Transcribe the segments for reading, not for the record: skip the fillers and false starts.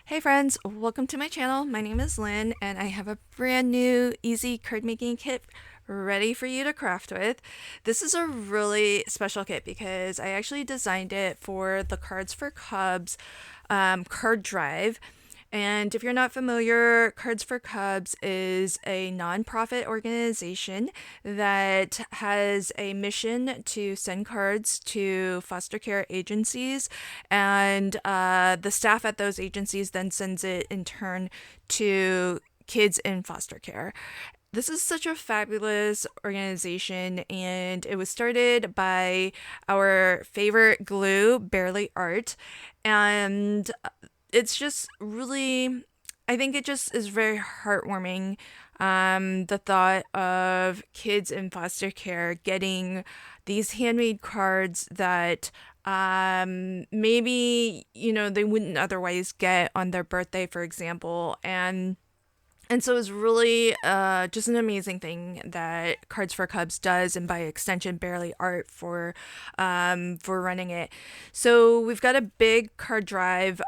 Hey friends, welcome to my channel. My name is Lynn and I have a brand new easy card making kit ready for you to craft with. This is a really special kit because I actually designed it for the Cards for Cubs card drive. And if you're not familiar, Cards for Cubs is a nonprofit organization that has a mission to send cards to foster care agencies, and the staff at those agencies then sends it in turn to kids in foster care. This is such a fabulous organization, and it was started by our favorite glue, Barely Art. And it's just really, I think it just is very heartwarming. The thought of kids in foster care getting these handmade cards that maybe, they wouldn't otherwise get on their birthday, for example. And so it's really just an amazing thing that Cards for Cubs does, and by extension, Barely Art for running it. So we've got a big card drive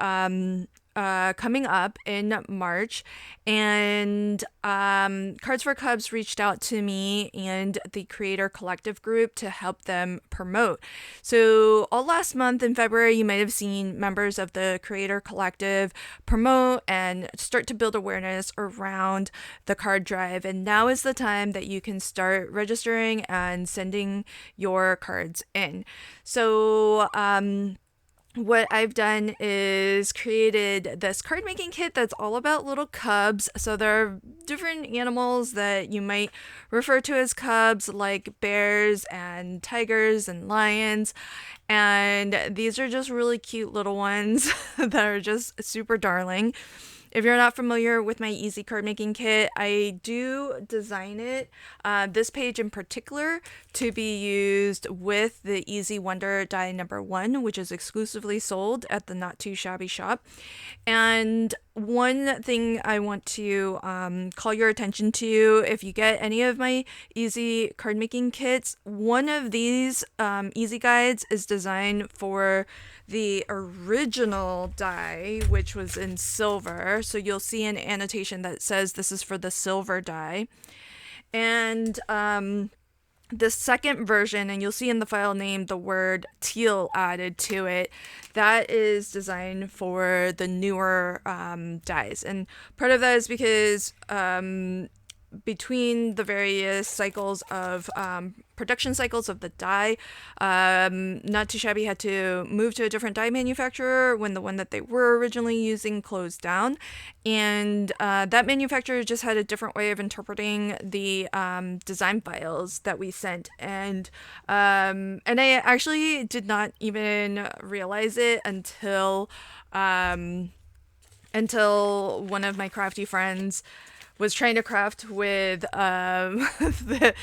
coming up in March, and Cards for Cubs reached out to me and the Creator Collective group to help them promote. So all last month in February, you might have seen members of the Creator Collective promote and start to build awareness around the card drive. And now is the time that you can start registering and sending your cards in. So, what I've done is created this card making kit that's all about little cubs. So there are different animals that you might refer to as cubs, like bears and tigers and lions. And these are just really cute little ones that are just super darling. If you're not familiar with my easy card making kit, I do design it, this page in particular, to be used with the Easy Wonder die number 1, which is exclusively sold at the Not Too Shabby shop. And one thing I want to call your attention to, if you get any of my easy card making kits, one of these easy guides is designed for the original die, which was in silver. So you'll see an annotation that says this is for the silver die. And the second version, and you'll see in the file name the word teal added to it, that is designed for the newer dies. And part of that is because between the various cycles of production cycles of the die, Not Too Shabby had to move to a different die manufacturer when the one that they were originally using closed down. And that manufacturer just had a different way of interpreting the design files that we sent. And I actually did not even realize it until one of my crafty friends was trying to craft with the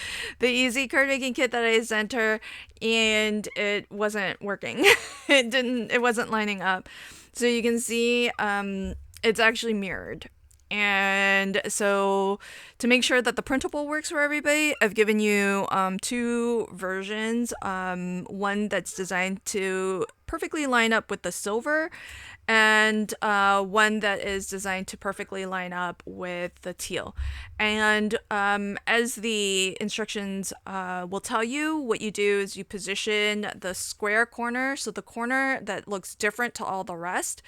easy card making kit that I sent her, and it wasn't working. It wasn't lining up. So you can see it's actually mirrored. And so to make sure that the printable works for everybody, I've given you two versions. One that's designed to perfectly line up with the silver, and one that is designed to perfectly line up with the teal. And as the instructions will tell you, what you do is you position the square corner, so the corner that looks different to all the rest.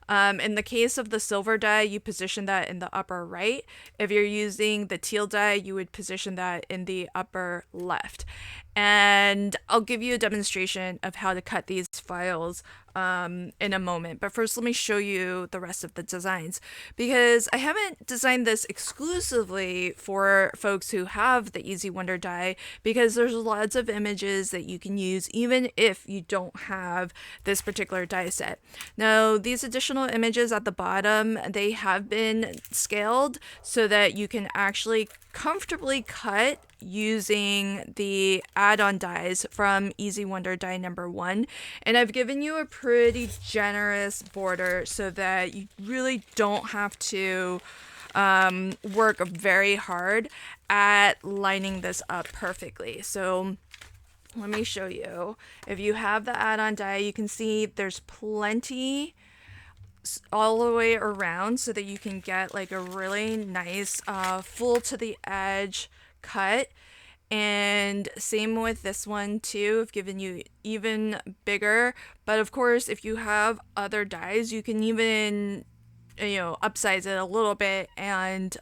In the case of the silver die, you position that in the upper right. If you're using the teal die, you would position that in the upper left. And I'll give you a demonstration of how to cut these files in a moment. But first, let me show you the rest of the designs, because I haven't designed this exclusively for folks who have the Easy Wonder die, because there's lots of images that you can use even if you don't have this particular die set. Now, these additional images at the bottom, they have been scaled so that you can actually comfortably cut using the add-on dies from Easy Wonder die number 1. And I've given you a pretty generous border so that you really don't have to work very hard at lining this up perfectly. So let me show you. If you have the add-on die, you can see there's plenty all the way around so that you can get like a really nice full to the edge cut. And same with this one too. I've given you even bigger, but of course if you have other dies you can even upsize it a little bit. And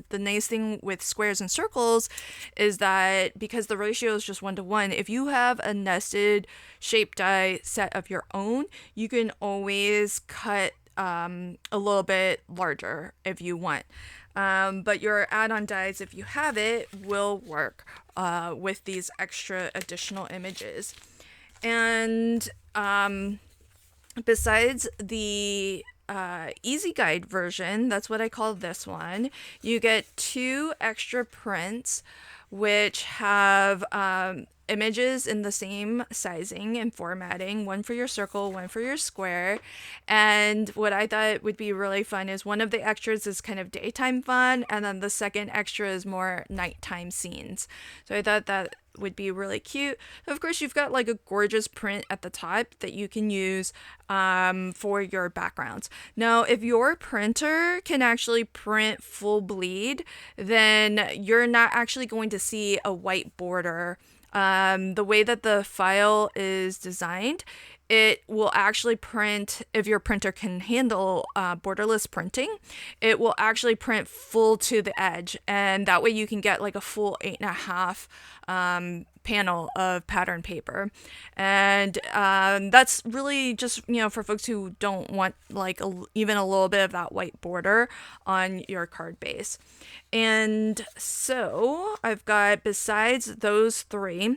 the nice thing with squares and circles is that because the ratio is just 1-to-1, if you have a nested shape die set of your own, you can always cut a little bit larger if you want. But your add-on dies, if you have it, will work with these extra additional images. And besides the easy guide version, that's what I call this one, you get 2 extra prints which have images in the same sizing and formatting, one for your circle, one for your square. And what I thought would be really fun is one of the extras is kind of daytime fun, and then the second extra is more nighttime scenes. So I thought that would be really cute. Of course, you've got like a gorgeous print at the top that you can use for your backgrounds. Now, if your printer can actually print full bleed, then you're not actually going to see a white border. The way that the file is designed, it will actually print, if your printer can handle borderless printing, it will actually print full to the edge, and that way you can get like a full 8.5 panel of pattern paper. And that's really just for folks who don't want like even a little bit of that white border on your card base. And so I've got, besides those 3,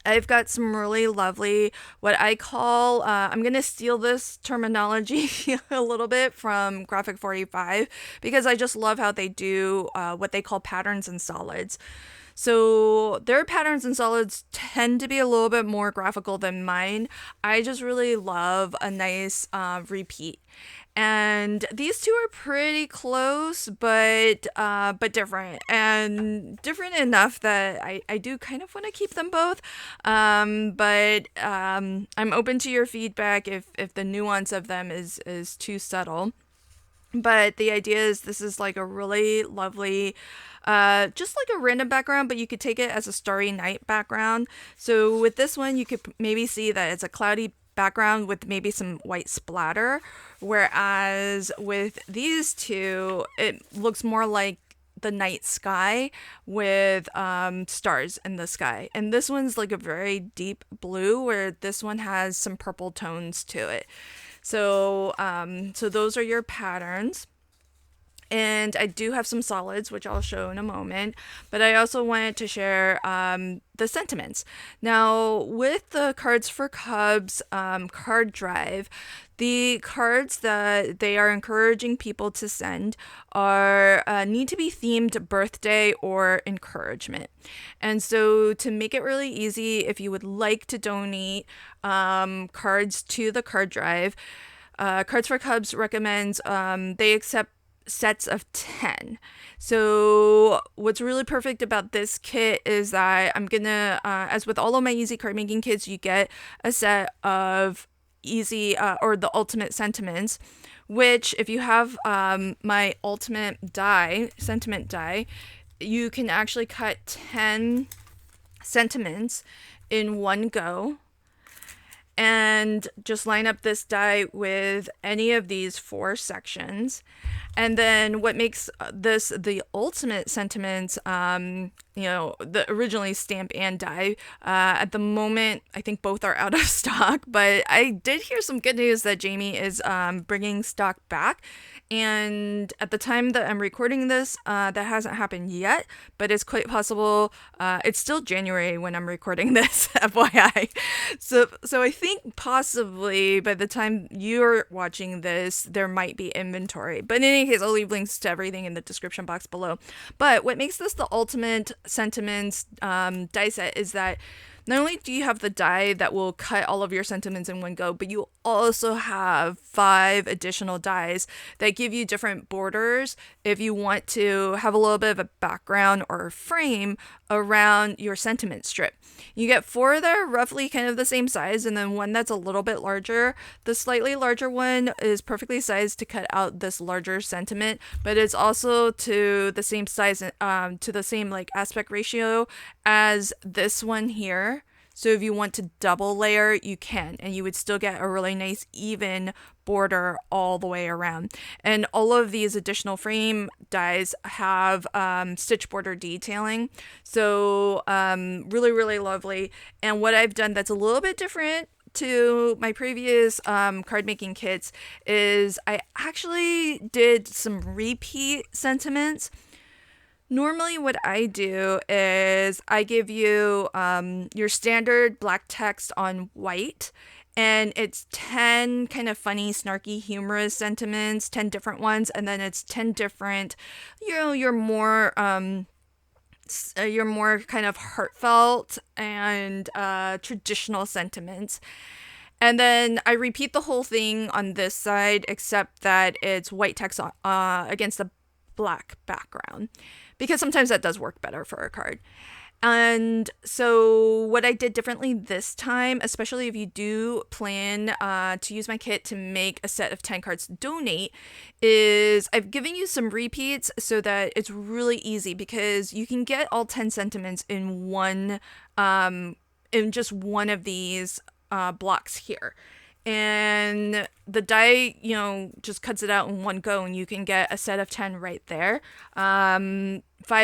I've got some really lovely, what I call, I'm going to steal this terminology a little bit from Graphic 45, because I just love how they do what they call patterns and solids. So their patterns and solids tend to be a little bit more graphical than mine. I just really love a nice repeat. And these 2 are pretty close, but different, and different enough that I do kind of want to keep them both. But I'm open to your feedback if the nuance of them is too subtle. But the idea is this is like a really lovely, just like a random background, but you could take it as a starry night background. So with this one, you could maybe see that it's a cloudy background with maybe some white splatter, whereas with these 2 it looks more like the night sky with stars in the sky. And this one's like a very deep blue, where this one has some purple tones to it. So so those are your patterns. And I do have some solids, which I'll show in a moment, but I also wanted to share the sentiments. Now, with the Cards for Cubs card drive, the cards that they are encouraging people to send are need to be themed birthday or encouragement. And so to make it really easy, if you would like to donate cards to the card drive, Cards for Cubs recommends they accept sets of 10. So what's really perfect about this kit is that I'm gonna, as with all of my easy card making kits, you get a set of easy or the ultimate sentiments, which if you have my ultimate sentiment die, you can actually cut 10 sentiments in one go. And just line up this die with any of these 4 sections. And then what makes this the ultimate sentiments, the originally stamp and die, at the moment, I think both are out of stock, but I did hear some good news that Jamie is bringing stock back. And at the time that I'm recording this, that hasn't happened yet, but it's quite possible. It's still January when I'm recording this, FYI. So I think possibly by the time you're watching this, there might be inventory. But in any case, I'll leave links to everything in the description box below. But what makes this the ultimate sentiments die set is that not only do you have the die that will cut all of your sentiments in one go, but you also have 5 additional dies that give you different borders if you want to have a little bit of a background or a frame around your sentiment strip. You get 4 that are roughly kind of the same size, and then one that's a little bit larger. The slightly larger one is perfectly sized to cut out this larger sentiment, but it's also to the same size, to the same like aspect ratio as this one here. So if you want to double layer, you can, and you would still get a really nice even border all the way around. And all of these additional frame dies have stitch border detailing. So really, really lovely. And what I've done that's a little bit different to my previous card making kits is I actually did some repeat sentiments. Normally what I do is I give you your standard black text on white, and it's 10 kind of funny, snarky, humorous sentiments, 10 different ones, and then it's 10 different, your more kind of heartfelt and traditional sentiments. And then I repeat the whole thing on this side, except that it's white text against a black background, because sometimes that does work better for a card. And so what I did differently this time, especially if you do plan to use my kit to make a set of 10 cards to donate, is I've given you some repeats so that it's really easy, because you can get all 10 sentiments in one, in just one of these blocks here. And the die, just cuts it out in one go, and you can get a set of 10 right there. 5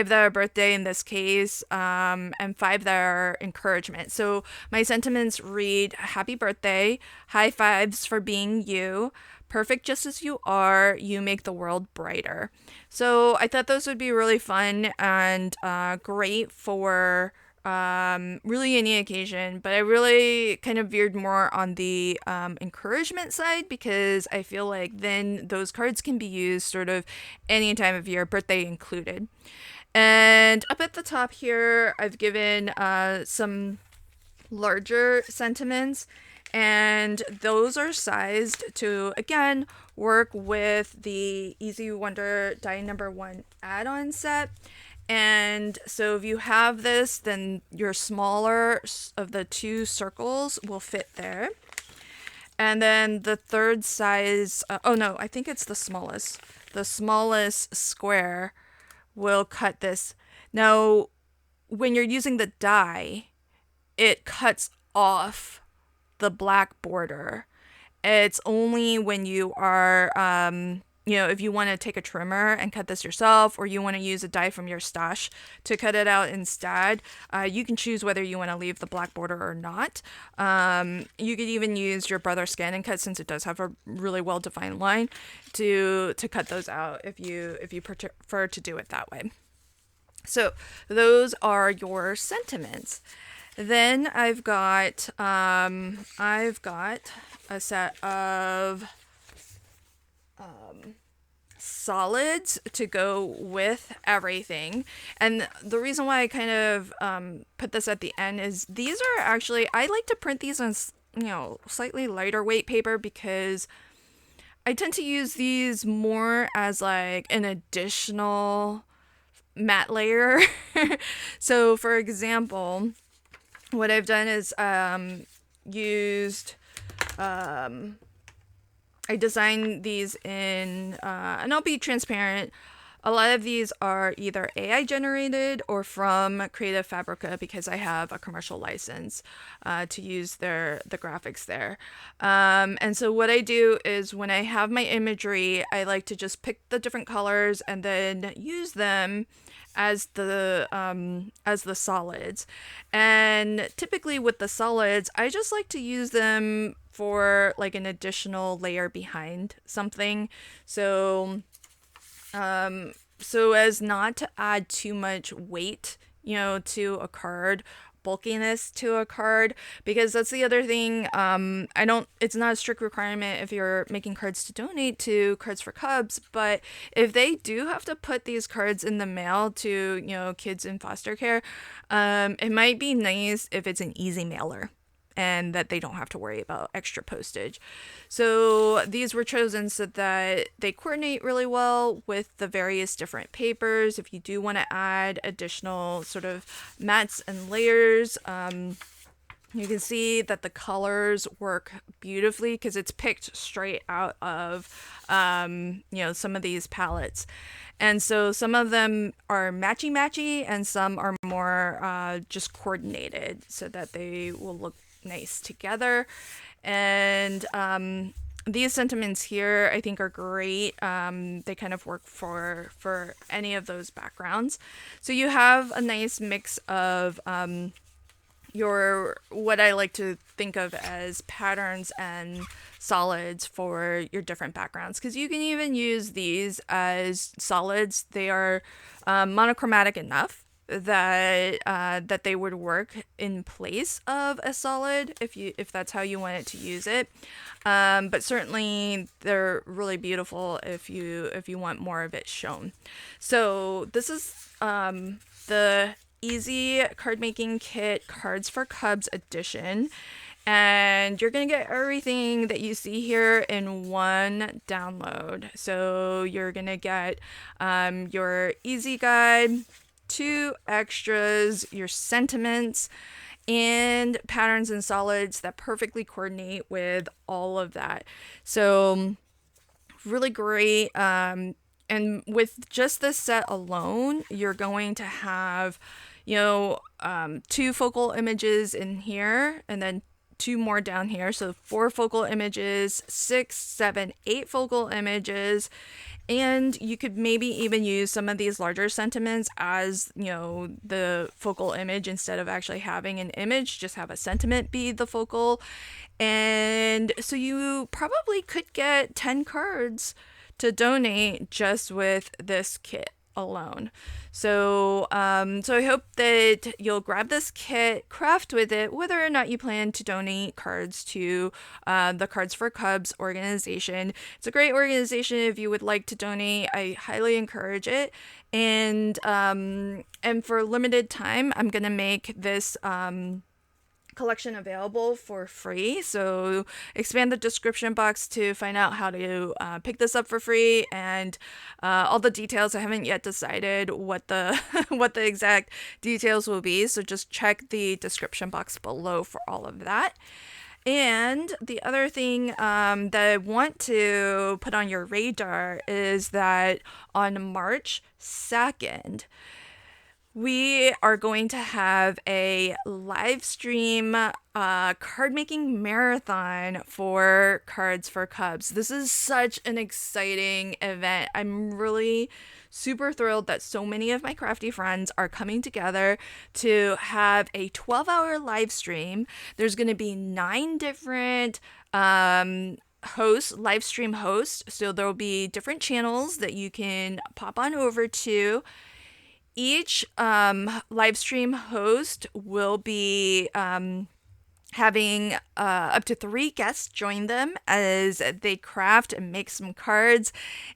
that are birthday in this case, and 5 that are encouragement. So my sentiments read: happy birthday, high fives for being you, perfect just as you are, you make the world brighter. So I thought those would be really fun and great for really any occasion, but I really kind of veered more on the encouragement side, because I feel like then those cards can be used sort of any time of year, birthday included. And up at the top here, I've given some larger sentiments, and those are sized to, again, work with the Easy Wonder Die number 1 add-on set. And so if you have this, then your smaller of the 2 circles will fit there. And then the third size, I think it's the smallest. The smallest square will cut this. Now, when you're using the die, it cuts off the black border. It's only when you are, if you want to take a trimmer and cut this yourself, or you want to use a die from your stash to cut it out instead, you can choose whether you want to leave the black border or not. You could even use your Brother Scan and Cut, since it does have a really well-defined line, to cut those out if you prefer to do it that way. So those are your sentiments. Then I've got a set of solids to go with everything. And the reason why I kind of put this at the end is these are actually, I like to print these on slightly lighter weight paper, because I tend to use these more as like an additional matte layer. So for example, what I've done is I designed these in, and I'll be transparent, a lot of these are either AI generated or from Creative Fabrica, because I have a commercial license to use the graphics there. And so what I do is, when I have my imagery, I like to just pick the different colors and then use them as the solids. And typically with the solids, I just like to use them for like an additional layer behind something, so as not to add too much weight to a card, bulkiness to a card, because that's the other thing. It's not a strict requirement if you're making cards to donate to Cards for Cubs, but if they do have to put these cards in the mail to, kids in foster care, it might be nice if it's an easy mailer and that they don't have to worry about extra postage. So these were chosen so that they coordinate really well with the various different papers. If you do want to add additional sort of mats and layers, you can see that the colors work beautifully because it's picked straight out of, some of these palettes. And so some of them are matchy-matchy and some are more just coordinated so that they will look nice together. And these sentiments here I think are great. They kind of work for any of those backgrounds. So you have a nice mix of what I like to think of as patterns and solids for your different backgrounds, because you can even use these as solids. They are monochromatic enough that they would work in place of a solid if that's how you want it to use it. But certainly they're really beautiful if you want more of it shown. So this is the Easy Card Making Kit Cards for Cubs edition, and you're gonna get everything that you see here in one download. So you're gonna get your easy guide, 2 extras, your sentiments, and patterns and solids that perfectly coordinate with all of that. So really great. And with just this set alone, you're going to have 2 focal images in here and then 2 more down here. So 4 focal images, 6, 7, 8 focal images. And you could maybe even use some of these larger sentiments as, the focal image instead of actually having an image, just have a sentiment be the focal. And so you probably could get 10 cards to donate just with this kit alone. So I hope that you'll grab this kit, craft with it, whether or not you plan to donate cards to the Cards for Cubs organization. It's a great organization. If you would like to donate, I highly encourage it. And for limited time, I'm gonna make this collection available for free. So expand the description box to find out how to pick this up for free, and all the details. I haven't yet decided what the what the exact details will be, so just check the description box below for all of that. And the other thing that I want to put on your radar is that on March 2nd, we are going to have a live stream card making marathon for Cards for Cubs. This is such an exciting event. I'm really super thrilled that so many of my crafty friends are coming together to have a 12-hour live stream. There's going to be 9 different live stream hosts. So there will be different channels that you can pop on over to. Each live stream host will be having up to 3 guests join them as they craft and make some cards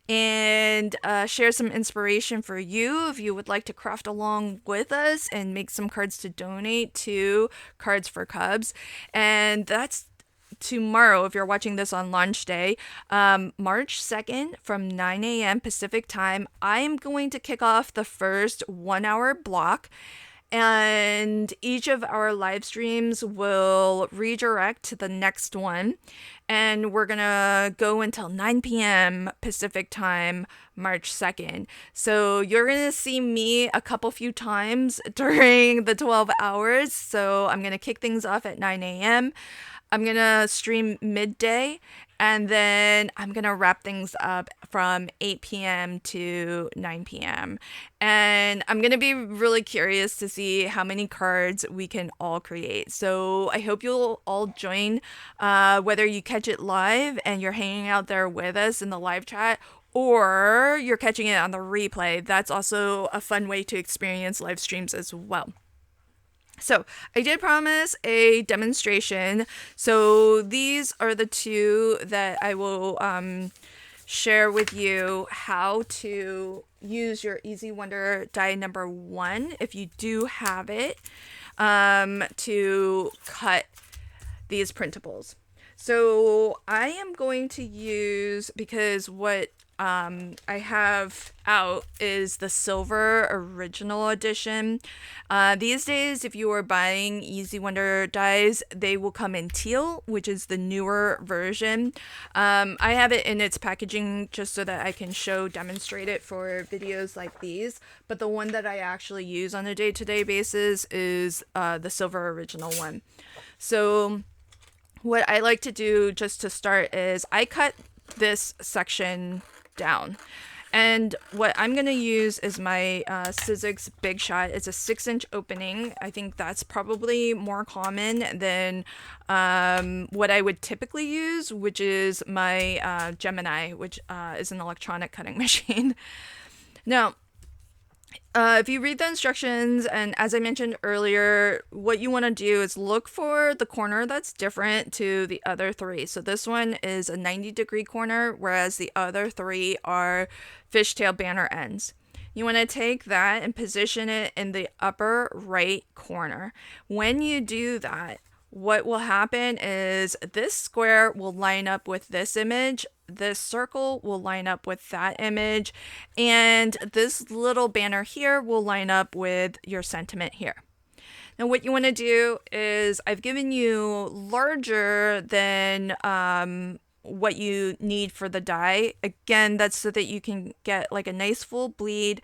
and share some inspiration for you if you would like to craft along with us and make some cards to donate to Cards for Cubs. And that's tomorrow, if you're watching this on launch day, March 2nd from 9 a.m. Pacific time. I am going to kick off the first 1-hour block, and each of our live streams will redirect to the next one, and we're gonna go until 9 p.m. Pacific time, March 2nd. So you're gonna see me a few times during the 12 hours. So I'm gonna kick things off at 9 a.m. I'm going to stream midday, and then I'm going to wrap things up from 8 p.m. to 9 p.m. And I'm going to be really curious to see how many cards we can all create. So I hope you'll all join, whether you catch it live and you're hanging out there with us in the live chat, or you're catching it on the replay. That's also a fun way to experience live streams as well. So I did promise a demonstration. So these are the two that I will share with you how to use your Easy Wonder die number 1, if you do have it, to cut these printables. So I am going to use, because what I have out is the silver original edition. These days, if you are buying Easy Wonder dies, they will come in teal, which is the newer version. I have it in its packaging just so that I can demonstrate it for videos like these. But the one that I actually use on a day-to-day basis is the silver original one. So what I like to do just to start is I cut this section down. And what I'm going to use is my Sizzix Big Shot. It's a 6-inch opening. I think that's probably more common than what I would typically use, which is my Gemini, which is an electronic cutting machine. Now, if you read the instructions, and as I mentioned earlier, what you want to do is look for the corner that's different to the other 3. So this one is a 90-degree corner, whereas the other 3 are fishtail banner ends. You want to take that and position it in the upper right corner. When you do that, what will happen is this square will line up with this image, this circle will line up with that image, and this little banner here will line up with your sentiment here. Now what you want to do is, I've given you larger than what you need for the die. Again, that's so that you can get like a nice full bleed.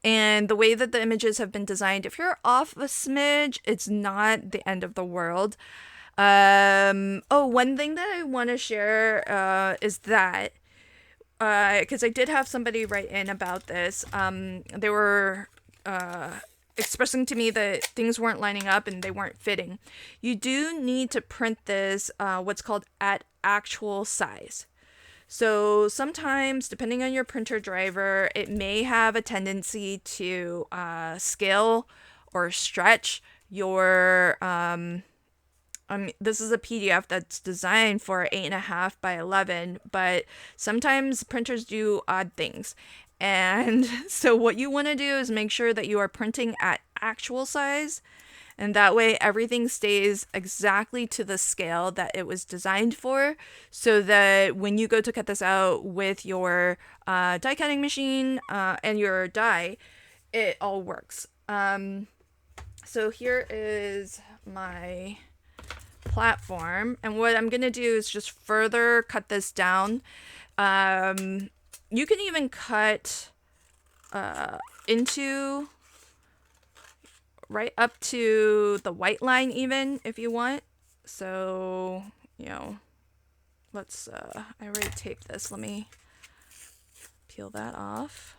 And the way that the images have been designed, if you're off a smidge, it's not the end of the world. One thing that I want to share is that because I did have somebody write in about this. They were expressing to me that things weren't lining up and they weren't fitting. You do need to print this what's called at actual size. So sometimes, depending on your printer driver, it may have a tendency to scale or stretch your this is a PDF that's designed for 8.5 by 11, but sometimes printers do odd things. And so what you want to do is make sure that you are printing at actual size, and that way everything stays exactly to the scale that it was designed for, so that when you go to cut this out with your die cutting machine and your die, it all works. So here is my platform, and what I'm gonna do is just further cut this down. You can even cut into right up to the white line even if you want. So, let's I already taped this. Let me peel that off.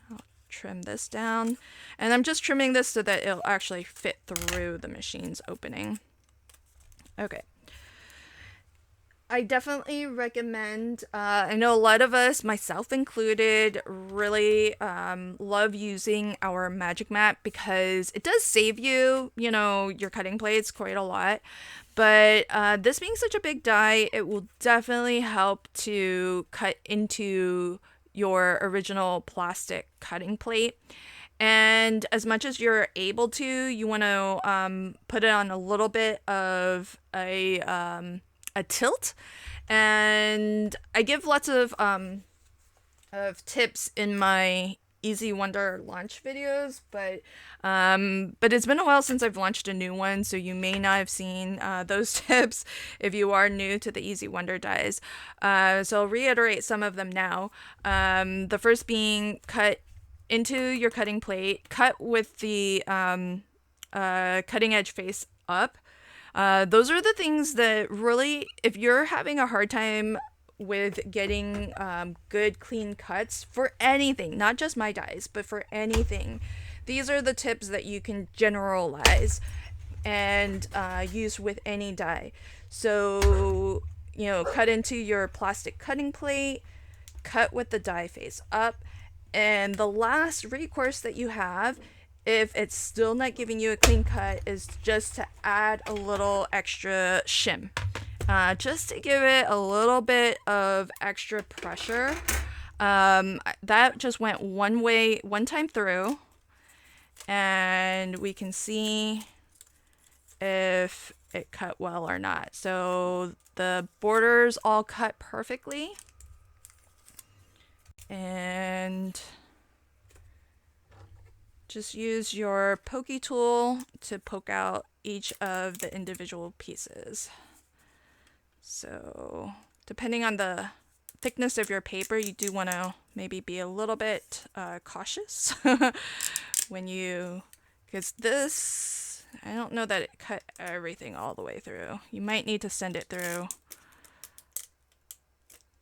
I'll trim this down, and I'm just trimming this so that it'll actually fit through the machine's opening. Okay. I definitely recommend, I know a lot of us, myself included, really love using our Magic Mat because it does save you, your cutting plates quite a lot. But this being such a big die, it will definitely help to cut into your original plastic cutting plate. And as much as you're able to, you want to put it on a little bit of a tilt. And I give lots of tips in my Easy Wonder launch videos, but it's been a while since I've launched a new one, so you may not have seen those tips if you are new to the Easy Wonder dies. So I'll reiterate some of them now. The first being cut into your cutting plate, cut with the cutting edge face up. Those are the things that really, if you're having a hard time with getting good clean cuts for anything, not just my dies, but for anything, these are the tips that you can generalize and use with any die. So, cut into your plastic cutting plate, cut with the die face up. And the last recourse that you have if it's still not giving you a clean cut, is just to add a little extra shim, just to give it a little bit of extra pressure. That just went one time through, and we can see if it cut well or not. So the borders all cut perfectly, and just use your pokey tool to poke out each of the individual pieces. So depending on the thickness of your paper, you do want to maybe be a little bit cautious when you, because this, I don't know that it cut everything all the way through. You might need to send it through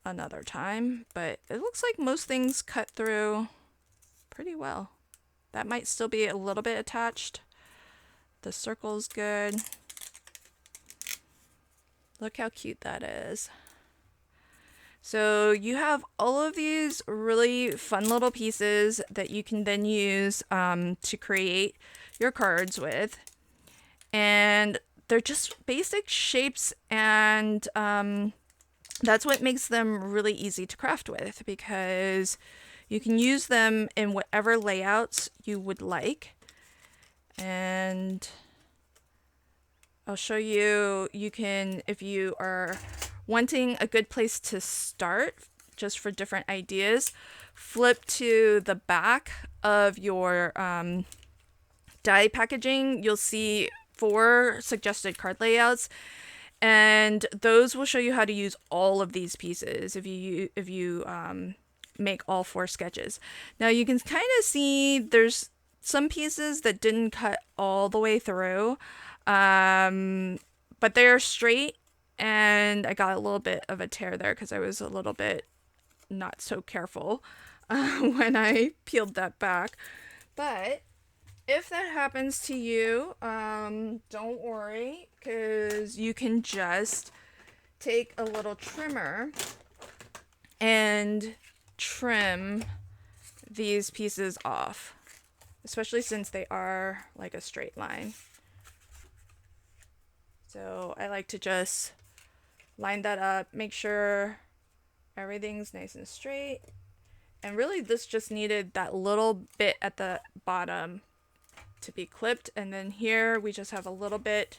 another time, but it looks like most things cut through pretty well. That might still be a little bit attached. The circle's good. Look how cute that is. So you have all of these really fun little pieces that you can then use to create your cards with. And they're just basic shapes, and that's what makes them really easy to craft with, because you can use them in whatever layouts you would like. And I'll show you, you can, if you are wanting a good place to start just for different ideas, flip to the back of your die packaging. You'll see 4 suggested card layouts, and those will show you how to use all of these pieces if you make all 4 sketches. Now you can kind of see there's some pieces that didn't cut all the way through, but they're straight, and I got a little bit of a tear there because I was a little bit not so careful when I peeled that back. But if that happens to you, don't worry, because you can just take a little trimmer and trim these pieces off, especially since they are like a straight line. So I like to just line that up, make sure everything's nice and straight. And really this just needed that little bit at the bottom to be clipped, and then here we just have a little bit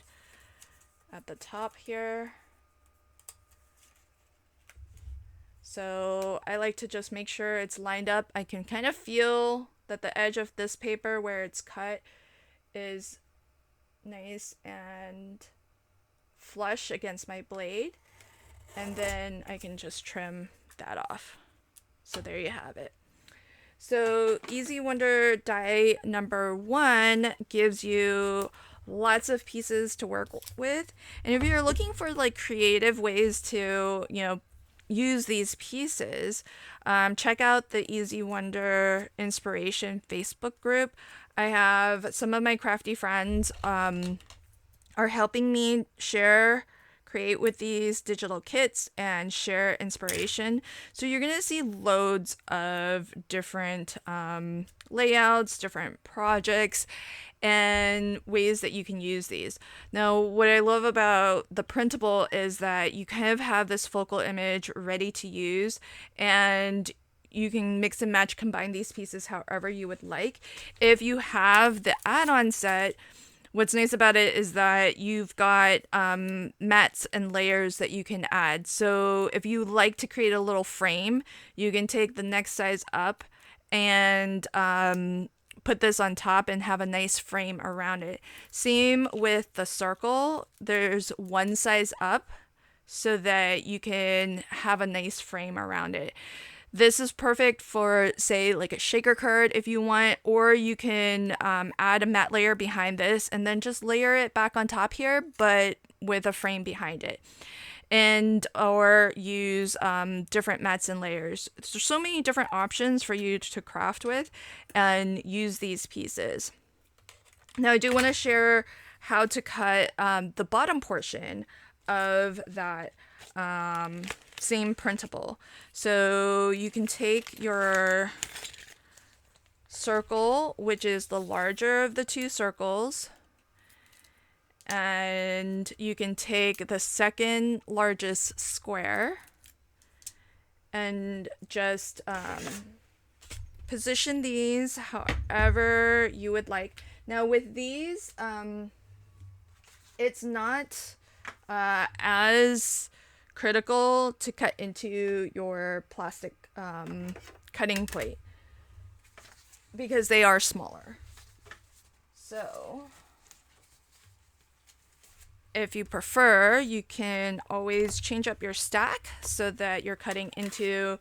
at the top here. So I like to just make sure it's lined up. I can kind of feel that the edge of this paper where it's cut is nice and flush against my blade, and then I can just trim that off. So there you have it. So Easy Wonder die number 1 gives you lots of pieces to work with, and if you're looking for like creative ways to, you know, use these pieces, check out the Easy Wonder Inspiration Facebook group. I have some of my crafty friends are helping me create with these digital kits and share inspiration. So you're going to see loads of different layouts, different projects, and ways that you can use these. Now, what I love about the printable is that you kind of have this focal image ready to use, and you can mix and match, combine these pieces however you would like. If you have the add-on set, what's nice about it is that you've got mats and layers that you can add. So if you like to create a little frame, you can take the next size up and put this on top and have a nice frame around it. Same with the circle. There's one size up so that you can have a nice frame around it. This is perfect for, say, like a shaker card if you want, or you can add a matte layer behind this and then just layer it back on top here, but with a frame behind it. And or use different mats and layers. There's so many different options for you to craft with and use these pieces. Now I do want to share how to cut the bottom portion of that same printable. So you can take your circle, which is the larger of the two circles, and you can take the second largest square and just position these however you would like. Now with these, it's not as critical to cut into your plastic cutting plate because they are smaller. So if you prefer, you can always change up your stack so that you're cutting into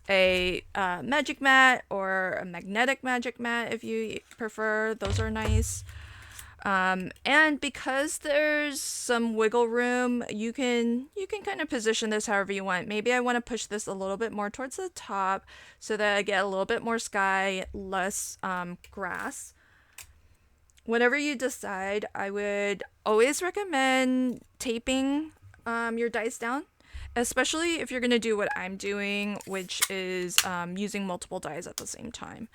a magic mat or a magnetic magic mat if you prefer. Those are nice. And because there's some wiggle room, you can kind of position this however you want. Maybe I want to push this a little bit more towards the top so that I get a little bit more sky, less grass. Whatever you decide, I would always recommend taping your dies down, especially if you're going to do what I'm doing, which is using multiple dies at the same time.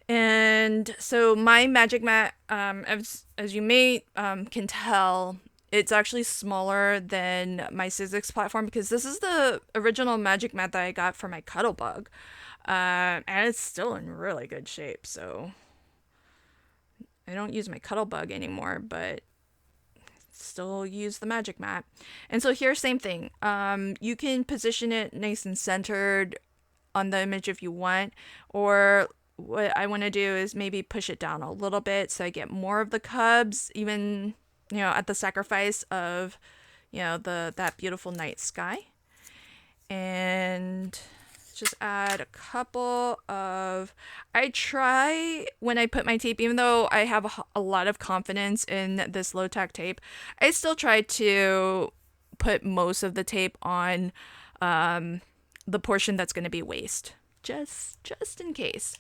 And so my magic mat, as you may can tell, it's actually smaller than my Sizzix platform because this is the original magic mat that I got for my Cuttlebug, and it's still in really good shape. So I don't use my Cuttlebug anymore, but still use the magic mat. And so here, same thing. You can position it nice and centered on the image if you want, or what I want to do is maybe push it down a little bit so I get more of the cubs, even, at the sacrifice of, that beautiful night sky. And just add a couple of, I try when I put my tape, even though I have a lot of confidence in this low tack tape, I still try to put most of the tape on the portion that's going to be waste, just in case.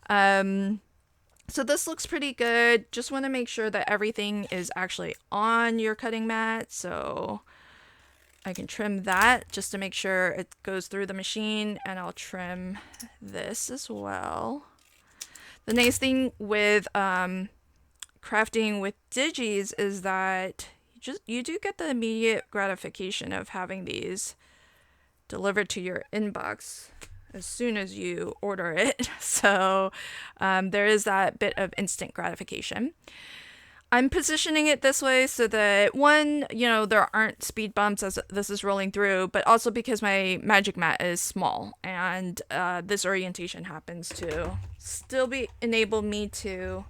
So this looks pretty good. Just want to make sure that everything is actually on your cutting mat. So I can trim that just to make sure it goes through the machine, and I'll trim this as well. The nice thing with crafting with digis is that you do get the immediate gratification of having these delivered to your inbox as soon as you order it. So there is that bit of instant gratification. I'm positioning it this way so that, one, there aren't speed bumps as this is rolling through, but also because my magic mat is small, and this orientation happens to still enable me to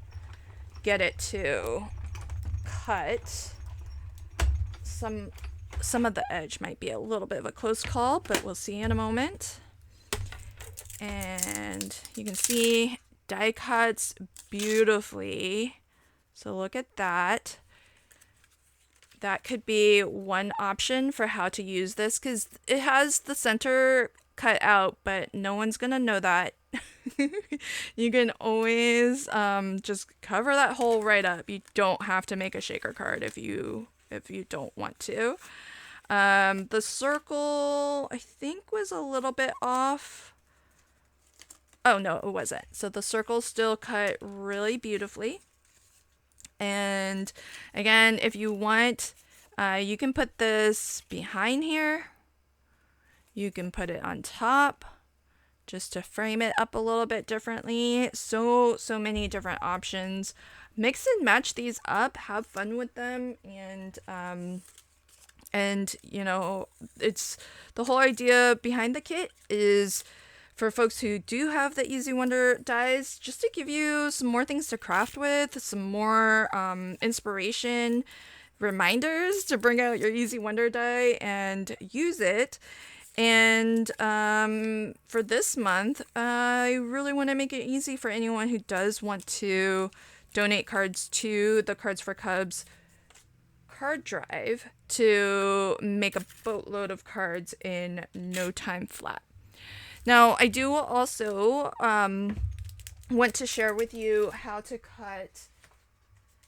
get it to cut. Some of the edge might be a little bit of a close call, but we'll see in a moment. And you can see die cuts beautifully. So look at that. That could be one option for how to use this, because it has the center cut out, but no one's gonna know that. You can always just cover that hole right up. You don't have to make a shaker card if you don't want to. The circle, I think, was a little bit off. Oh no, it wasn't. So the circle still cut really beautifully. And again, if you want, you can put this behind here. You can put it on top just to frame it up a little bit differently. So many different options. Mix and match these up, have fun with them, and it's the whole idea behind the kit is for folks who do have the Easy Wonder dies, just to give you some more things to craft with, some more inspiration, reminders to bring out your Easy Wonder die and use it. And for this month, I really want to make it easy for anyone who does want to donate cards to the Cards for Cubs card drive to make a boatload of cards in no time flat. Now, I do also want to share with you how to cut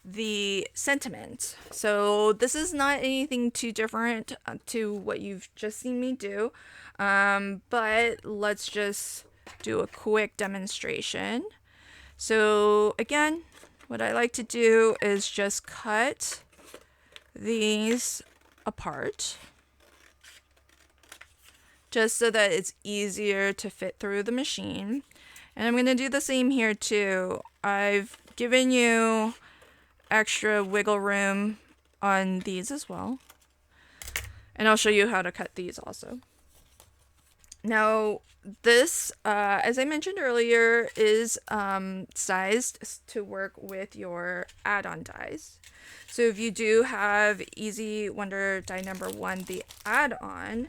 the sentiment. So this is not anything too different to what you've just seen me do, but let's just do a quick demonstration. So again, what I like to do is just cut these apart, just so that it's easier to fit through the machine. And I'm going to do the same here too. I've given you extra wiggle room on these as well. And I'll show you how to cut these also. Now, this, as I mentioned earlier, is sized to work with your add-on dies. So if you do have Easy Wonder die number 1, the add-on,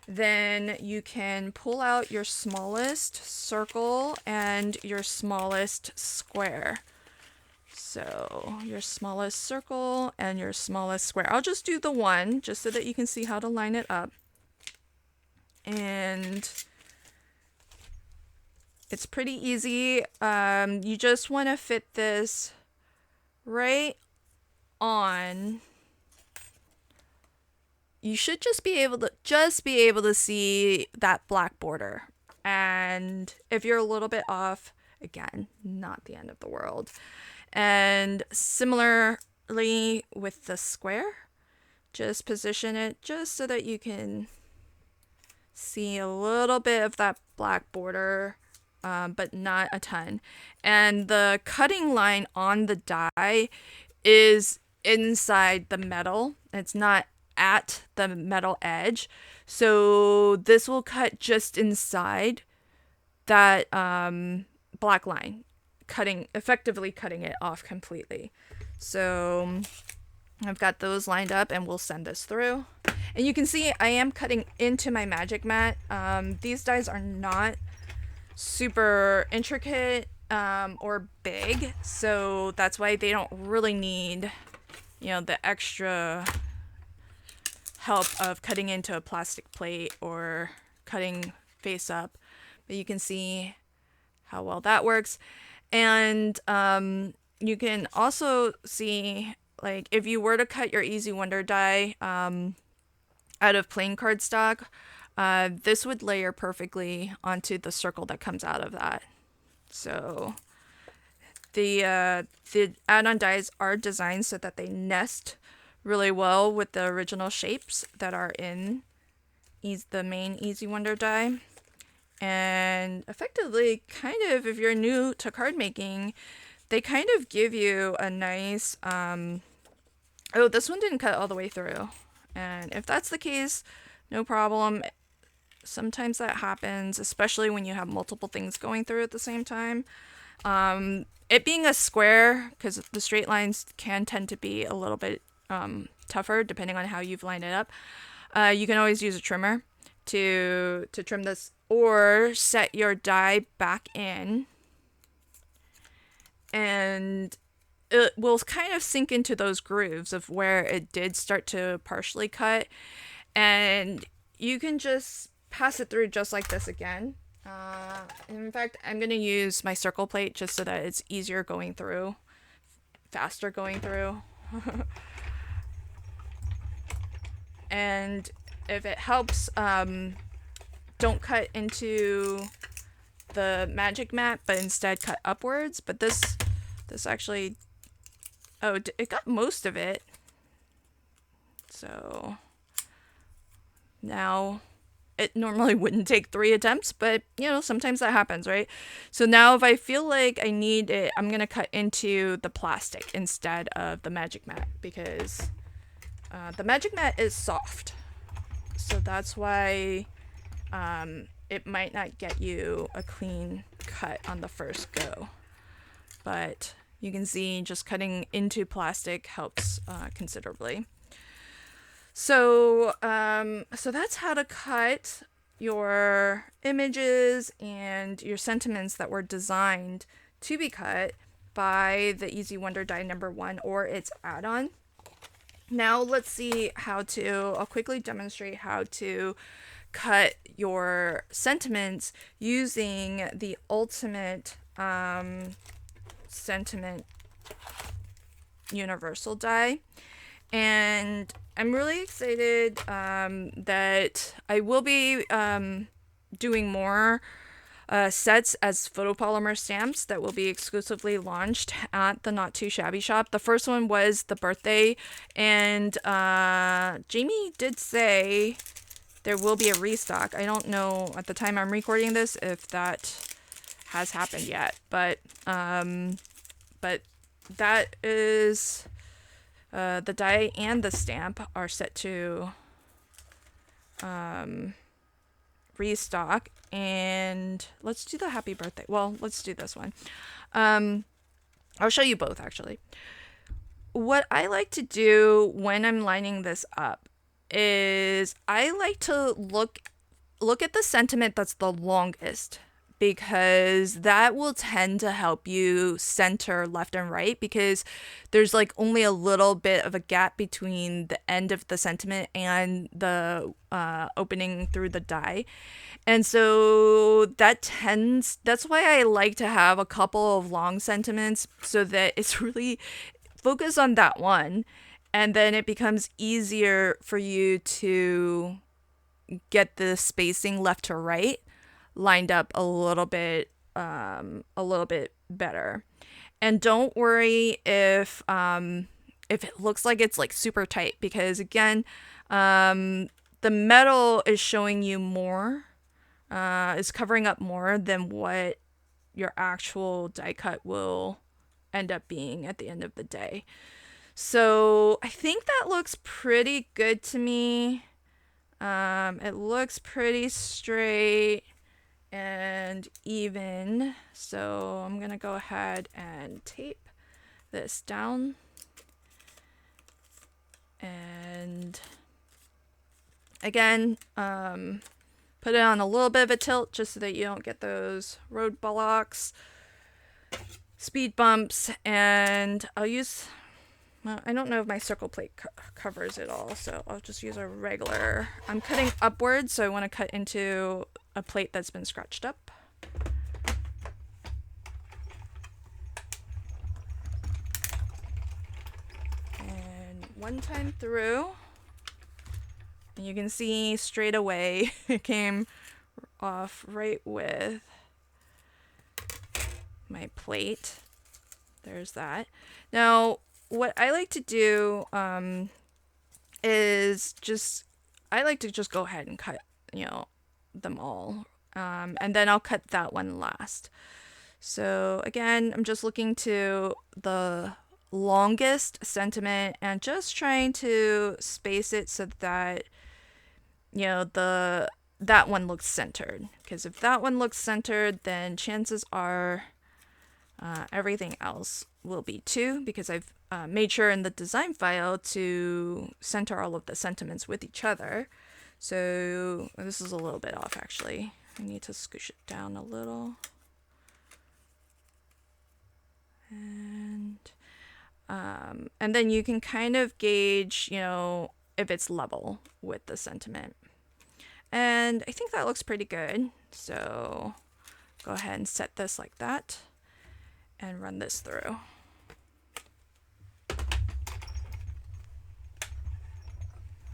then you can pull out your smallest circle and your smallest square. So your smallest circle and your smallest square. I'll just do the one just so that you can see how to line it up. And it's pretty easy. You just want to fit this right on. You should just be able to see that black border. And if you're a little bit off, again, not the end of the world. And similarly with the square, just position it just so that you can see a little bit of that black border, but not a ton. And the cutting line on the die is inside the metal. It's not at the metal edge. So this will cut just inside that black line, effectively cutting it off completely. So I've got those lined up and we'll send this through. And you can see I am cutting into my magic mat. These dies are not super intricate or big, so that's why they don't really need, the extra help of cutting into a plastic plate or cutting face up. But you can see how well that works. And you can also see, like, if you were to cut your Easy Wonder die out of plain cardstock, this would layer perfectly onto the circle that comes out of that. So the add-on dies are designed so that they nest really well with the original shapes that are in the main Easy Wonder die. And effectively, kind of, if you're new to card making, they kind of give you a nice, oh, this one didn't cut all the way through. And if that's the case, no problem. Sometimes that happens, especially when you have multiple things going through at the same time. It being a square, because the straight lines can tend to be a little bit tougher depending on how you've lined it up. You can always use a trimmer to trim this, or set your die back in, and it will kind of sink into those grooves of where it did start to partially cut, and you can just pass it through just like this again. In fact, I'm going to use my circle plate just so that it's easier going through, faster going through. And if it helps, don't cut into the magic mat, but instead cut upwards. But this actually, oh, it got most of it. So now it normally wouldn't take 3 attempts, but sometimes that happens, right? So now if I feel like I need it, I'm going to cut into the plastic instead of the magic mat, because the magic mat is soft. So that's why it might not get you a clean cut on the first go. But you can see just cutting into plastic helps considerably. So that's how to cut your images and your sentiments that were designed to be cut by the Easy Wonder die number 1 or its add-on. Now let's see I'll quickly demonstrate how to cut your sentiments using the Ultimate Sentiment Universal die. And I'm really excited that I will be doing more sets as photopolymer stamps that will be exclusively launched at the Not Too Shabby shop. The first one was the birthday, and Jamie did say there will be a restock. I don't know at the time I'm recording this if that has happened yet, but that is the die and the stamp are set to restock. And let's do the happy birthday. Well, let's do this one. I'll show you both actually. What I like to do when I'm lining this up is I like to look at the sentiment that's the longest, because that will tend to help you center left and right, because there's like only a little bit of a gap between the end of the sentiment and the opening through the die. And so that's why I like to have a couple of long sentiments, so that it's really focused on that one, and then it becomes easier for you to get the spacing left to right lined up a little bit better. And don't worry if it looks like it's like super tight, because again, the metal is showing you more, is covering up more than what your actual die cut will end up being at the end of the day. So I think that looks pretty good to me. It looks pretty straight and even. So I'm gonna go ahead and tape this down. And again, put it on a little bit of a tilt just so that you don't get those roadblocks, speed bumps. And I'll use, well, I don't know if my circle plate covers it all, so I'll just use a regular. I'm cutting upwards, so I want to cut into a plate that's been scratched up. And one time through, and you can see straight away it came off right with my plate. There's that. Now, what I like to do is I like to just go ahead and cut, them all. And then I'll cut that one last. So again, I'm just looking to the longest sentiment and just trying to space it so that, that one looks centered. Because if that one looks centered, then chances are everything else will be too, because I've made sure in the design file to center all of the sentiments with each other. So this is a little bit off actually. I need to scoosh it down a little. And then you can kind of gauge, if it's level with the sentiment. And I think that looks pretty good. So go ahead and set this like that and run this through.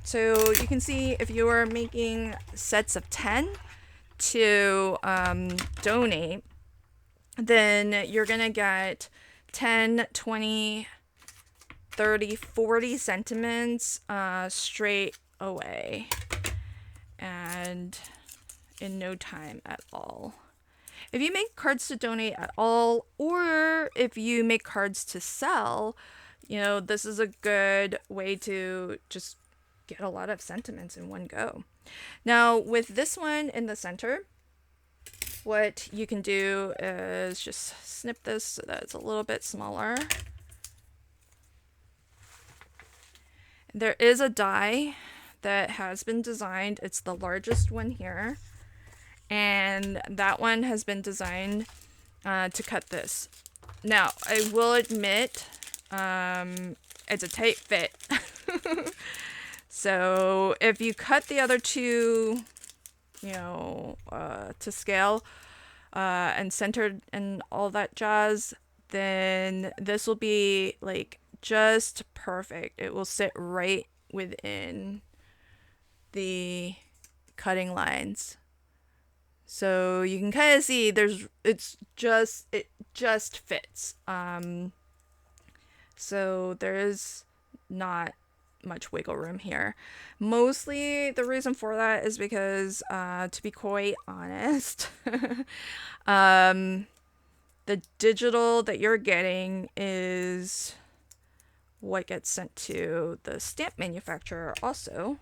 So you can see if you are making sets of 10 to donate, then you're going to get 10, 20, 30, 40 sentiments straight away, and in no time at all. If you make cards to donate at all, or if you make cards to sell, this is a good way to just get a lot of sentiments in one go. Now, with this one in the center, what you can do is just snip this so that it's a little bit smaller. There is a die that has been designed. It's the largest one here. And that one has been designed to cut this. Now, I will admit, it's a tight fit. So if you cut the other two, to scale and centered and all that jazz, then this will be like just perfect. It will sit right within the cutting lines. So you can kind of see it just fits. So there is not much wiggle room here. Mostly the reason for that is because, to be quite honest, the digital that you're getting is what gets sent to the stamp manufacturer also.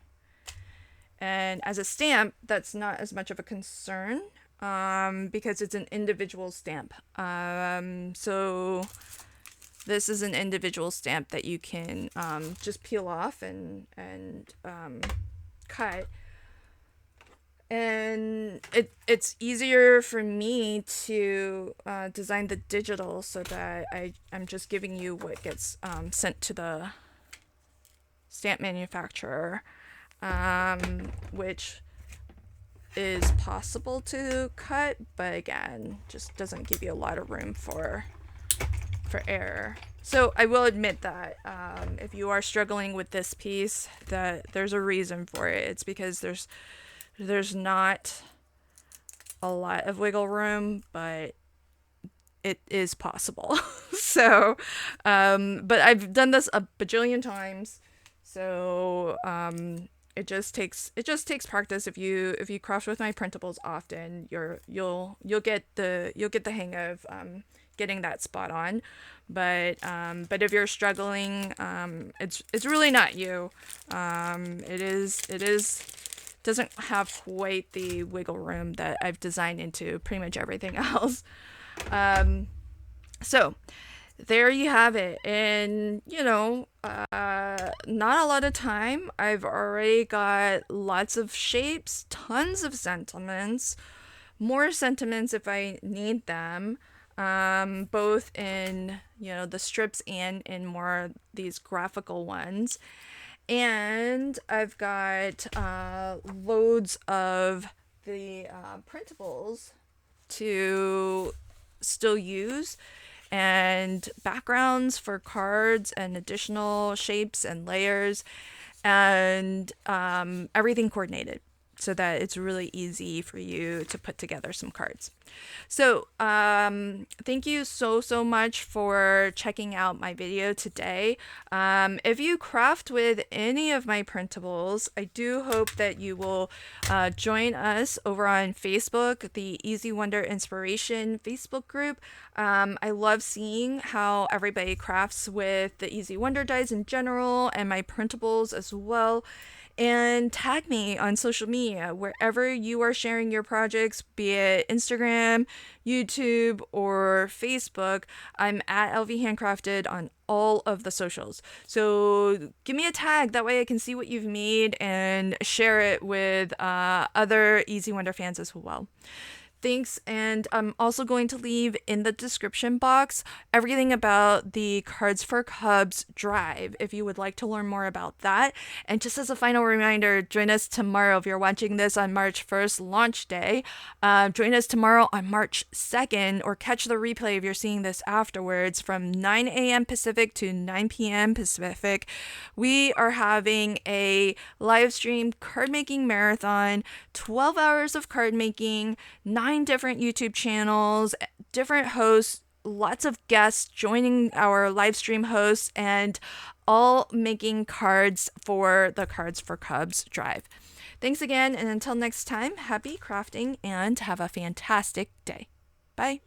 And as a stamp, that's not as much of a concern, because it's an individual stamp. So this is an individual stamp that you can just peel off and cut. And it's easier for me to design the digital so that I'm just giving you what gets sent to the stamp manufacturer, which is possible to cut, but again, just doesn't give you a lot of room for error. So I will admit that if you are struggling with this piece, that there's a reason for it. It's because there's not a lot of wiggle room, but it is possible. So, but I've done this a bajillion times. So, it just takes practice. If you craft with my printables often, you'll get the hang of getting that spot on. But if you're struggling, it's really not you. It doesn't have quite the wiggle room that I've designed into pretty much everything else. So there you have it. And, not a lot of time. I've already got lots of shapes, tons of sentiments, more sentiments if I need them, both in, the strips and in more these graphical ones. And I've got loads of the printables to still use, and backgrounds for cards and additional shapes and layers, and everything coordinated so that it's really easy for you to put together some cards. So thank you so much for checking out my video today. If you craft with any of my printables, I do hope that you will join us over on Facebook, the Easy Wonder Inspiration Facebook group. I love seeing how everybody crafts with the Easy Wonder dies in general and my printables as well. And tag me on social media wherever you are sharing your projects, be it Instagram, YouTube, or Facebook. I'm at LV Handcrafted on all of the socials. So give me a tag, that way I can see what you've made and share it with other Easy Wonder fans as well. Thanks, and I'm also going to leave in the description box everything about the Cards for Cubs drive if you would like to learn more about that. And just as a final reminder, join us tomorrow if you're watching this on March 1st, launch day. Join us tomorrow on March 2nd, or catch the replay if you're seeing this afterwards, from 9 a.m. Pacific to 9 p.m. Pacific. We are having a live stream card making marathon, 12 hours of card making, 9 different YouTube channels, different hosts, lots of guests joining our live stream hosts, and all making cards for the Cards for Cubs drive. Thanks again, and until next time, happy crafting and have a fantastic day. Bye.